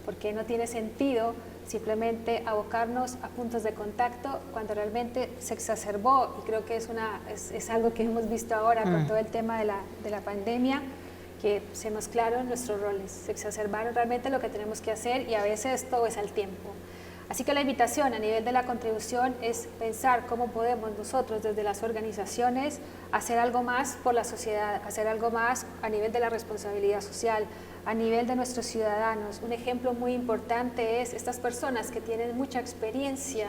porque no tiene sentido simplemente abocarnos a puntos de contacto cuando realmente se exacerbó, y creo que es algo que hemos visto ahora con todo el tema de la pandemia, que se mezclaron nuestros roles, se exacerbaron realmente lo que tenemos que hacer, y a veces todo es al tiempo. Así que la invitación a nivel de la contribución es pensar cómo podemos nosotros desde las organizaciones hacer algo más por la sociedad, hacer algo más a nivel de la responsabilidad social, a nivel de nuestros ciudadanos. Un ejemplo muy importante es estas personas que tienen mucha experiencia,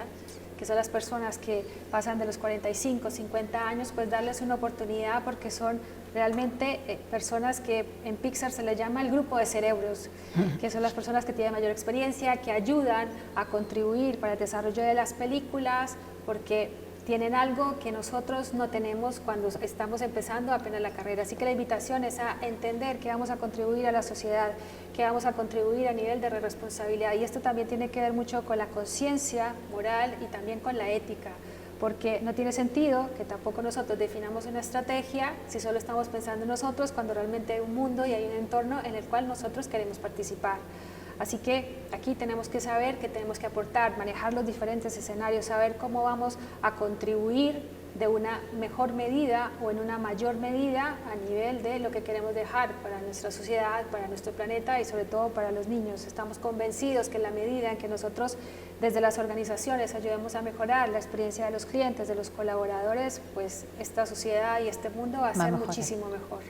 que son las personas que pasan de los 45, 50 años, pues darles una oportunidad porque son realmente personas que en Pixar se les llama el grupo de cerebros, que son las personas que tienen mayor experiencia, que ayudan a contribuir para el desarrollo de las películas, porque tienen algo que nosotros no tenemos cuando estamos empezando apenas la carrera. Así que la invitación es a entender que vamos a contribuir a la sociedad, que vamos a contribuir a nivel de responsabilidad. Y esto también tiene que ver mucho con la conciencia moral y también con la ética, porque no tiene sentido que tampoco nosotros definamos una estrategia si solo estamos pensando en nosotros, cuando realmente hay un mundo y hay un entorno en el cual nosotros queremos participar. Así que aquí tenemos que saber que tenemos que aportar, manejar los diferentes escenarios, saber cómo vamos a contribuir de una mejor medida o en una mayor medida a nivel de lo que queremos dejar para nuestra sociedad, para nuestro planeta y sobre todo para los niños. Estamos convencidos que en la medida en que nosotros desde las organizaciones ayudemos a mejorar la experiencia de los clientes, de los colaboradores, pues esta sociedad y este mundo va a ser muchísimo mejor.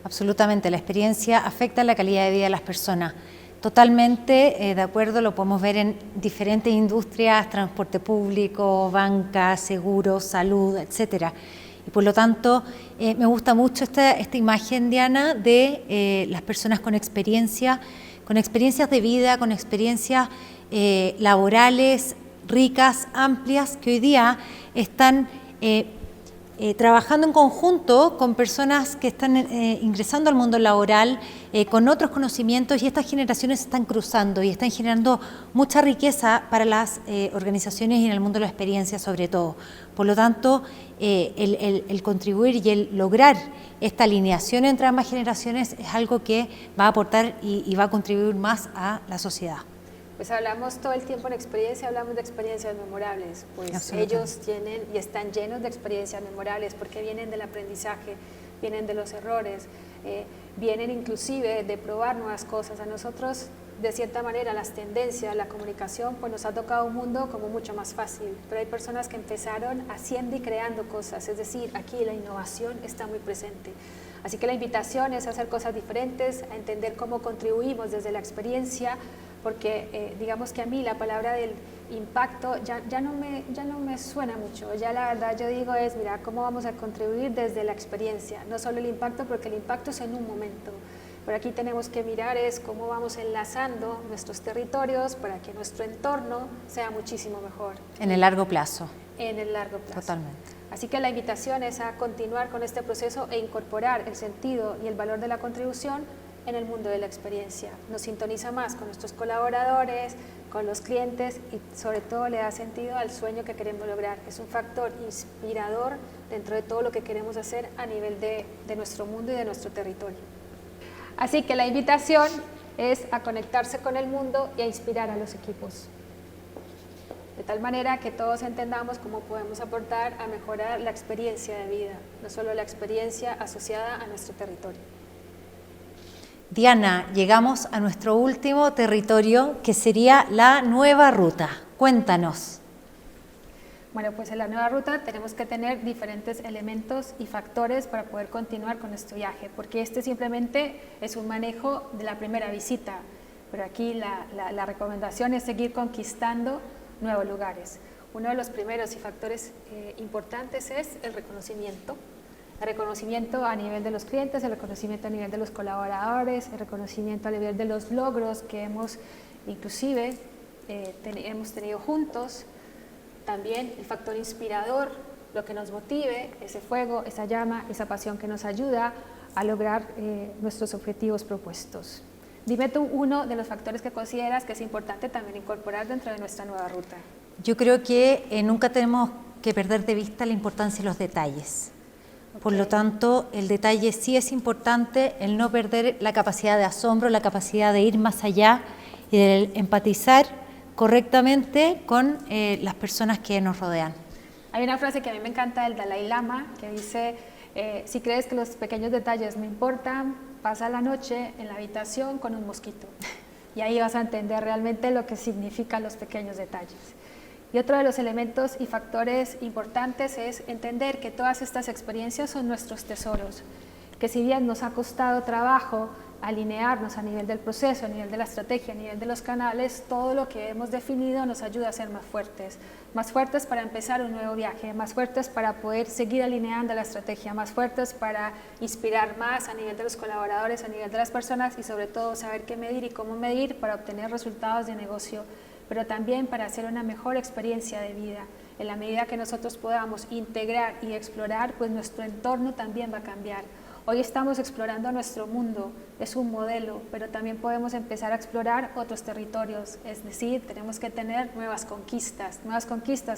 Absolutamente, la experiencia afecta la calidad de vida de las personas. Totalmente de acuerdo, lo podemos ver en diferentes industrias, transporte público, banca, seguros, salud, etcétera. Y por lo tanto, me gusta mucho esta imagen, Diana, de las personas con experiencias de vida, con experiencias laborales ricas, amplias, que hoy día están trabajando en conjunto con personas que están ingresando al mundo laboral con otros conocimientos, y estas generaciones se están cruzando y están generando mucha riqueza para las organizaciones y en el mundo de la experiencia sobre todo. Por lo tanto, el contribuir y el lograr esta alineación entre ambas generaciones es algo que va a aportar y va a contribuir más a la sociedad. Pues hablamos todo el tiempo en experiencia, hablamos de experiencias memorables, pues ellos tienen y están llenos de experiencias memorables porque vienen del aprendizaje, vienen de los errores, vienen inclusive de probar nuevas cosas. A nosotros, de cierta manera, las tendencias, la comunicación, pues nos ha tocado un mundo como mucho más fácil, pero hay personas que empezaron haciendo y creando cosas, es decir, aquí la innovación está muy presente. Así que la invitación es a hacer cosas diferentes, a entender cómo contribuimos desde la experiencia, porque digamos que a mí la palabra del impacto ya no me suena mucho, ya la verdad yo digo es, mira, cómo vamos a contribuir desde la experiencia, no solo el impacto, porque el impacto es en un momento, pero aquí tenemos que mirar es cómo vamos enlazando nuestros territorios para que nuestro entorno sea muchísimo mejor. En el largo plazo. En el largo plazo. Totalmente. Así que la invitación es a continuar con este proceso e incorporar el sentido y el valor de la contribución en el mundo de la experiencia. Nos sintoniza más con nuestros colaboradores, con los clientes y sobre todo le da sentido al sueño que queremos lograr. Es un factor inspirador dentro de todo lo que queremos hacer a nivel de nuestro mundo y de nuestro territorio. Así que la invitación es a conectarse con el mundo y a inspirar a los equipos. De tal manera que todos entendamos cómo podemos aportar a mejorar la experiencia de vida, no solo la experiencia asociada a nuestro territorio. Diana, llegamos a nuestro último territorio, que sería la nueva ruta. Cuéntanos. Bueno, pues en la nueva ruta tenemos que tener diferentes elementos y factores para poder continuar con nuestro viaje, porque este simplemente es un manejo de la primera visita, pero aquí la recomendación es seguir conquistando nuevos lugares. Uno de los primeros y factores importantes es el reconocimiento. El reconocimiento a nivel de los clientes, el reconocimiento a nivel de los colaboradores, el reconocimiento a nivel de los logros que hemos inclusive hemos tenido juntos. También el factor inspirador, lo que nos motive, ese fuego, esa llama, esa pasión que nos ayuda a lograr nuestros objetivos propuestos. Dime tú uno de los factores que consideras que es importante también incorporar dentro de nuestra nueva ruta. Yo creo que nunca tenemos que perder de vista la importancia de los detalles. Por lo tanto, el detalle sí es importante, el no perder la capacidad de asombro, la capacidad de ir más allá y de empatizar correctamente con las personas que nos rodean. Hay una frase que a mí me encanta del Dalai Lama que dice, si crees que los pequeños detalles no importan, pasa la noche en la habitación con un mosquito y ahí vas a entender realmente lo que significan los pequeños detalles. Y otro de los elementos y factores importantes es entender que todas estas experiencias son nuestros tesoros, que si bien nos ha costado trabajo alinearnos a nivel del proceso, a nivel de la estrategia, a nivel de los canales, todo lo que hemos definido nos ayuda a ser más fuertes para empezar un nuevo viaje, más fuertes para poder seguir alineando la estrategia, más fuertes para inspirar más a nivel de los colaboradores, a nivel de las personas y sobre todo saber qué medir y cómo medir para obtener resultados de negocio, pero también para hacer una mejor experiencia de vida. En la medida que nosotros podamos integrar y explorar, pues nuestro entorno también va a cambiar. Hoy estamos explorando nuestro mundo, es un modelo, pero también podemos empezar a explorar otros territorios, es decir, tenemos que tener nuevas conquistas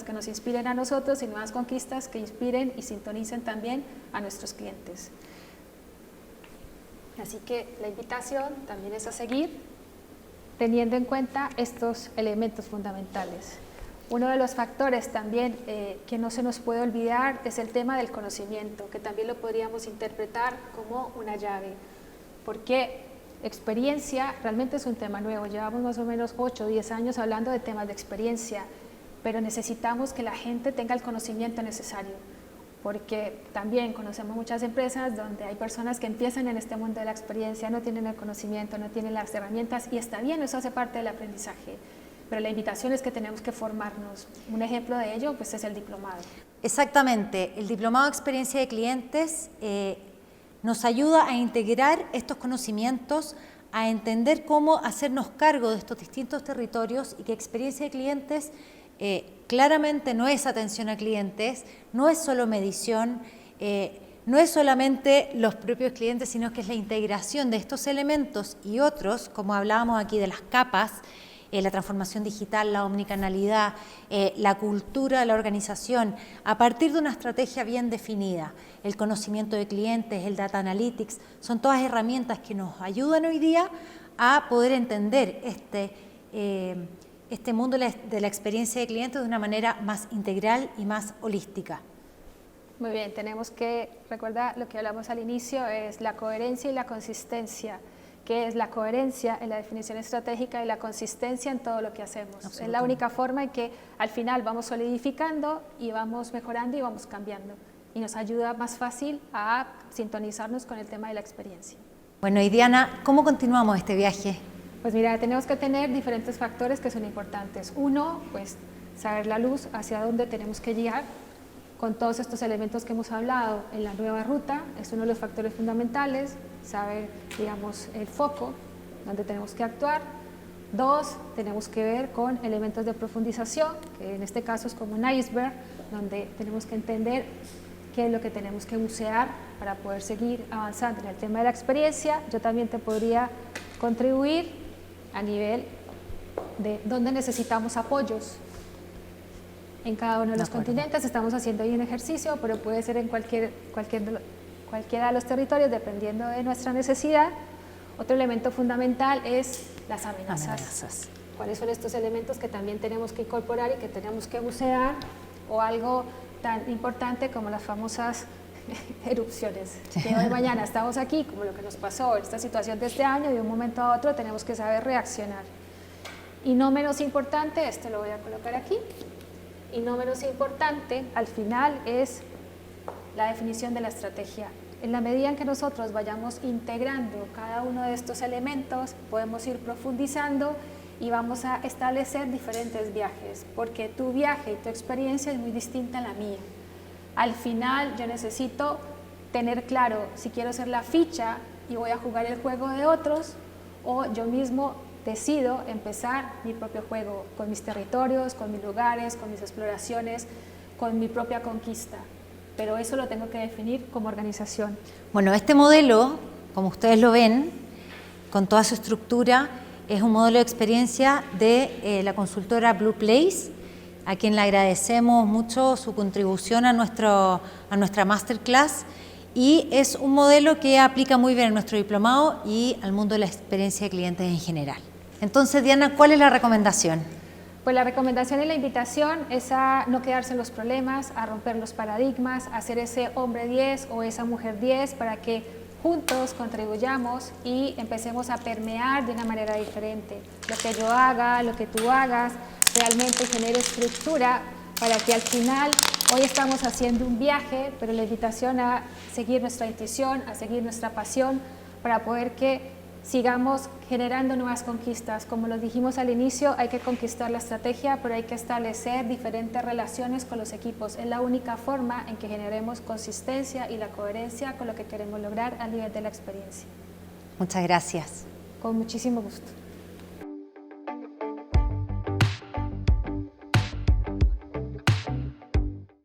que nos inspiren a nosotros y nuevas conquistas que inspiren y sintonicen también a nuestros clientes. Así que la invitación también es a seguir teniendo en cuenta estos elementos fundamentales. Uno de los factores también que no se nos puede olvidar es el tema del conocimiento, que también lo podríamos interpretar como una llave, porque experiencia realmente es un tema nuevo, llevamos más o menos 8 o 10 años hablando de temas de experiencia, pero necesitamos que la gente tenga el conocimiento necesario, porque también conocemos muchas empresas donde hay personas que empiezan en este mundo de la experiencia, no tienen el conocimiento, no tienen las herramientas y está bien, eso hace parte del aprendizaje. Pero la invitación es que tenemos que formarnos. Un ejemplo de ello pues, es el diplomado. Exactamente, el diplomado de experiencia de clientes nos ayuda a integrar estos conocimientos, a entender cómo hacernos cargo de estos distintos territorios y que experiencia de clientes claramente no es atención a clientes, no es solo medición, no es solamente los propios clientes, sino que es la integración de estos elementos y otros, como hablábamos aquí de las capas, la transformación digital, la omnicanalidad, la cultura de la organización, a partir de una estrategia bien definida. El conocimiento de clientes, el data analytics, son todas herramientas que nos ayudan hoy día a poder entender este mundo de la experiencia de clientes de una manera más integral y más holística. Muy bien, tenemos que recordar lo que hablamos al inicio, es la coherencia y la consistencia. Que es la coherencia en la definición estratégica y la consistencia en todo lo que hacemos. Es la única forma en que al final vamos solidificando y vamos mejorando y vamos cambiando. Y nos ayuda más fácil a sintonizarnos con el tema de la experiencia. Bueno, y Diana, ¿cómo continuamos este viaje? Pues mira, tenemos que tener diferentes factores que son importantes. Uno, pues saber la luz hacia dónde tenemos que llegar con todos estos elementos que hemos hablado en la nueva ruta, es uno de los factores fundamentales, saber, digamos, el foco, donde tenemos que actuar. 2, tenemos que ver con elementos de profundización, que en este caso es como un iceberg, donde tenemos que entender qué es lo que tenemos que bucear para poder seguir avanzando en el tema de la experiencia. Yo también te podría contribuir a nivel de dónde necesitamos apoyos. En cada uno de los continentes estamos haciendo ahí un ejercicio, pero puede ser en cualquiera de los territorios, dependiendo de nuestra necesidad. Otro elemento fundamental es las amenazas. ¿Cuáles son estos elementos que también tenemos que incorporar y que tenemos que bucear? O algo tan importante como las famosas erupciones. Que hoy mañana estamos aquí, como lo que nos pasó en esta situación de este año, y de un momento a otro tenemos que saber reaccionar. Y no menos importante, esto lo voy a colocar aquí, y no menos importante, al final es la definición de la estrategia. En la medida en que nosotros vayamos integrando cada uno de estos elementos, podemos ir profundizando y vamos a establecer diferentes viajes, porque tu viaje y tu experiencia es muy distinta a la mía. Al final yo necesito tener claro si quiero ser la ficha y voy a jugar el juego de otros, o yo mismo decido empezar mi propio juego con mis territorios, con mis lugares, con mis exploraciones, con mi propia conquista. Pero eso lo tengo que definir como organización. Bueno, este modelo, como ustedes lo ven, con toda su estructura, es un modelo de experiencia de la consultora Blue Place, a quien le agradecemos mucho su contribución a nuestra masterclass, y es un modelo que aplica muy bien a nuestro diplomado y al mundo de la experiencia de clientes en general. Entonces, Diana, ¿cuál es la recomendación? Pues la recomendación y la invitación es a no quedarse en los problemas, a romper los paradigmas, a ser ese hombre 10 o esa mujer 10 para que juntos contribuyamos y empecemos a permear de una manera diferente. Lo que yo haga, lo que tú hagas, realmente genere estructura para que al final, hoy estamos haciendo un viaje, pero la invitación a seguir nuestra intuición, a seguir nuestra pasión, para poder que sigamos generando nuevas conquistas. Como lo dijimos al inicio, hay que conquistar la estrategia, pero hay que establecer diferentes relaciones con los equipos. Es la única forma en que generemos consistencia y la coherencia con lo que queremos lograr a nivel de la experiencia. Muchas gracias. Con muchísimo gusto.